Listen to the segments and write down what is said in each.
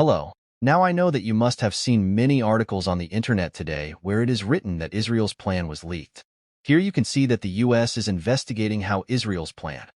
Hello. Now I know that you must have seen many articles on the internet today where it is written that Israel's plan was leaked. Here you can see that the US is investigating how Israel's plan,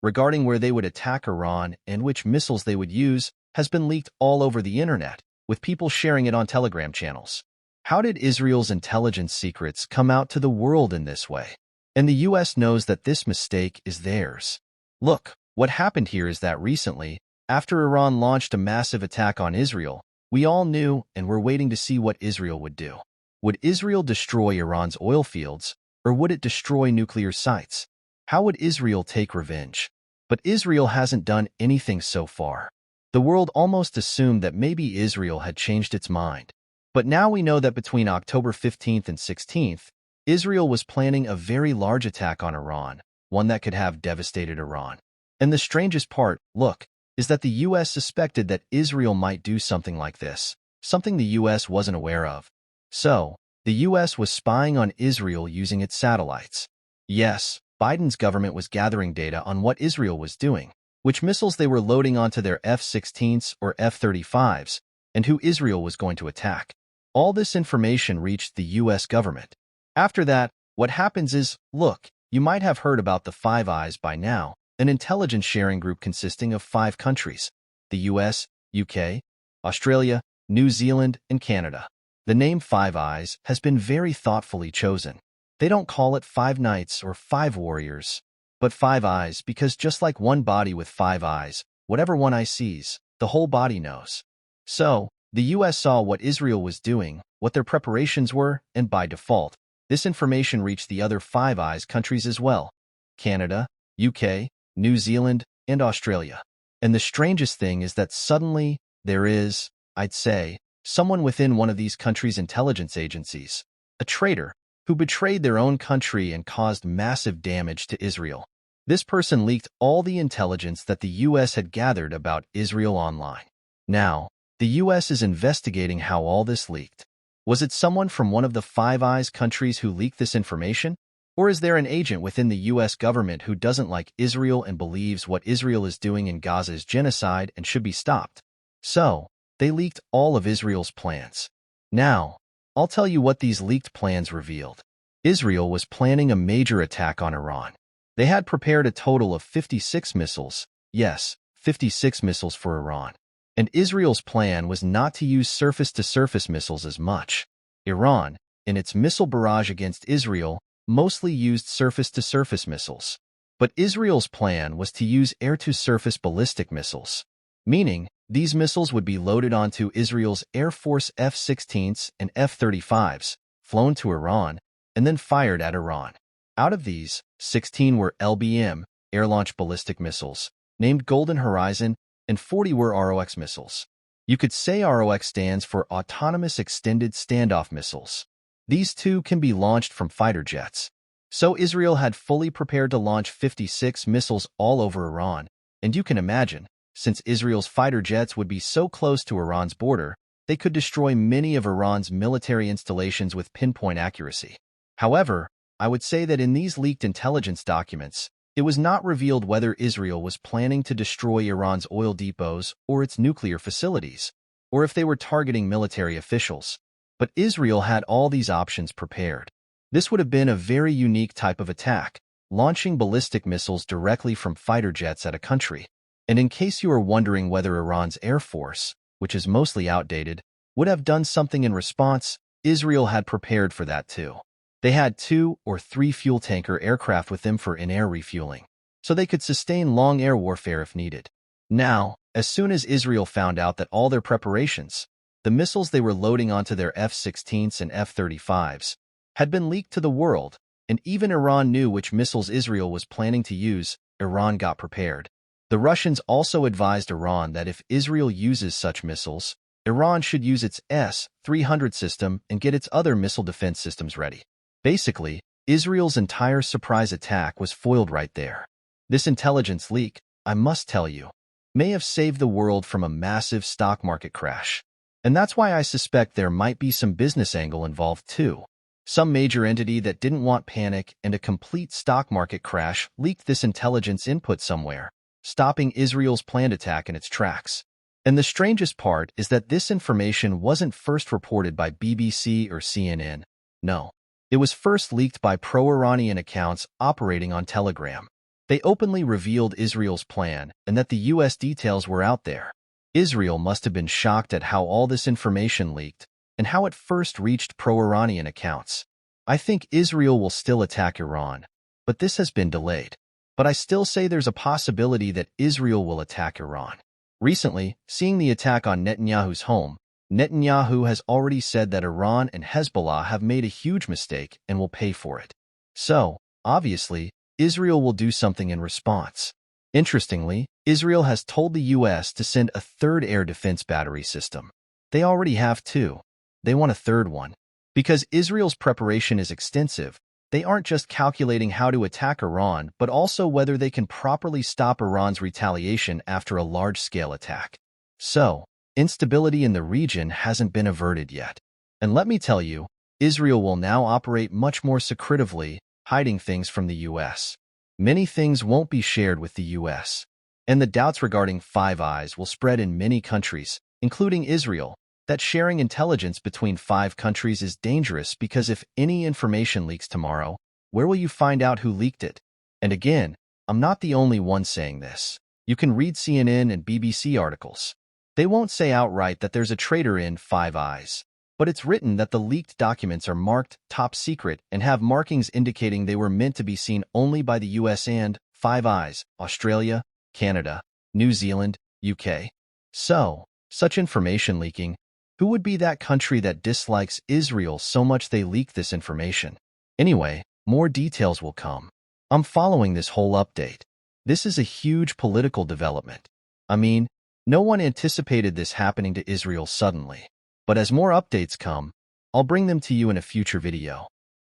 regarding where they would attack Iran and which missiles they would use, has been leaked all over the internet, with people sharing it on Telegram channels. How did Israel's intelligence secrets come out to the world in this way? And the US knows that this mistake is theirs. Look, what happened here is that recently, after Iran launched a massive attack on Israel, we all knew and were waiting to see what Israel would do. Would Israel destroy Iran's oil fields, or would it destroy nuclear sites? How would Israel take revenge? But Israel hasn't done anything so far. The world almost assumed that maybe Israel had changed its mind. But now we know that between October 15th and 16th, Israel was planning a very large attack on Iran, one that could have devastated Iran. And the strangest part, look, is that the US suspected that Israel might do something like this, something the US wasn't aware of. So, the US was spying on Israel using its satellites. Yes, Biden's government was gathering data on what Israel was doing, which missiles they were loading onto their F-16s or F-35s, and who Israel was going to attack. All this information reached the US government. After that, what happens is, look, you might have heard about the Five Eyes by now, an intelligence sharing group consisting of 5 countries: the US, UK, Australia, New Zealand, and Canada. The name Five Eyes has been very thoughtfully chosen. They don't call it 5 Knights or 5 Warriors, but 5 Eyes because just like one body with 5 eyes, whatever one eye sees, the whole body knows. So, the US saw what Israel was doing, what their preparations were, and by default, this information reached the other Five Eyes countries as well: Canada, UK, New Zealand, and Australia. And the strangest thing is that suddenly, there is, I'd say, someone within one of these countries' intelligence agencies, a traitor, who betrayed their own country and caused massive damage to Israel. This person leaked all the intelligence that the US had gathered about Israel online. Now, the US is investigating how all this leaked. Was it someone from one of the Five Eyes countries who leaked this information? Or is there an agent within the US government who doesn't like Israel and believes what Israel is doing in Gaza is genocide and should be stopped? So, they leaked all of Israel's plans. Now, I'll tell you what these leaked plans revealed. Israel was planning a major attack on Iran. They had prepared a total of 56 missiles, yes, 56 missiles for Iran. And Israel's plan was not to use surface-to-surface missiles as much. Iran, in its missile barrage against Israel, mostly used surface-to-surface missiles. But Israel's plan was to use air-to-surface ballistic missiles, meaning these missiles would be loaded onto Israel's Air Force F-16s and F-35s, flown to Iran, and then fired at Iran. Out of these, 16 were LBM, air-launched ballistic missiles, named Golden Horizon, and 40 were ROX missiles. You could say ROX stands for Autonomous Extended Standoff Missiles. These two can be launched from fighter jets. So Israel had fully prepared to launch 56 missiles all over Iran, and you can imagine, since Israel's fighter jets would be so close to Iran's border, they could destroy many of Iran's military installations with pinpoint accuracy. However, I would say that in these leaked intelligence documents, it was not revealed whether Israel was planning to destroy Iran's oil depots or its nuclear facilities, or if they were targeting military officials. But Israel had all these options prepared. This would have been a very unique type of attack, launching ballistic missiles directly from fighter jets at a country. And in case you are wondering whether Iran's Air Force, which is mostly outdated, would have done something in response, Israel had prepared for that too. They had 2 or 3 fuel tanker aircraft with them for in-air refueling, so they could sustain long air warfare if needed. Now, as soon as Israel found out that all their preparations, the missiles they were loading onto their F-16s and F-35s, had been leaked to the world, and even Iran knew which missiles Israel was planning to use, Iran got prepared. The Russians also advised Iran that if Israel uses such missiles, Iran should use its S-300 system and get its other missile defense systems ready. Basically, Israel's entire surprise attack was foiled right there. This intelligence leak, I must tell you, may have saved the world from a massive stock market crash. And that's why I suspect there might be some business angle involved too. Some major entity that didn't want panic and a complete stock market crash leaked this intelligence input somewhere, stopping Israel's planned attack in its tracks. And the strangest part is that this information wasn't first reported by BBC or CNN. No. It was first leaked by pro-Iranian accounts operating on Telegram. They openly revealed Israel's plan and that the U.S. details were out there. Israel must have been shocked at how all this information leaked and how it first reached pro-Iranian accounts. I think Israel will still attack Iran, but this has been delayed. But I still say there's a possibility that Israel will attack Iran. Recently, seeing the attack on Netanyahu's home, Netanyahu has already said that Iran and Hezbollah have made a huge mistake and will pay for it. So, obviously, Israel will do something in response. Interestingly, Israel has told the U.S. to send a third air defense battery system. They already have two. They want a third one. Because Israel's preparation is extensive, they aren't just calculating how to attack Iran, but also whether they can properly stop Iran's retaliation after a large-scale attack. So, instability in the region hasn't been averted yet. And let me tell you, Israel will now operate much more secretively, hiding things from the U.S. Many things won't be shared with the U.S. And the doubts regarding Five Eyes will spread in many countries, including Israel, that sharing intelligence between 5 countries is dangerous because if any information leaks tomorrow, where will you find out who leaked it? And again, I'm not the only one saying this. You can read CNN and BBC articles. They won't say outright that there's a traitor in Five Eyes, but it's written that the leaked documents are marked top secret and have markings indicating they were meant to be seen only by the US and Five Eyes, Australia, Canada, New Zealand, UK. So, such information leaking, who would be that country that dislikes Israel so much they leak this information? Anyway, more details will come. I'm following this whole update. This is a huge political development. I mean, no one anticipated this happening to Israel suddenly. But as more updates come, I'll bring them to you in a future video.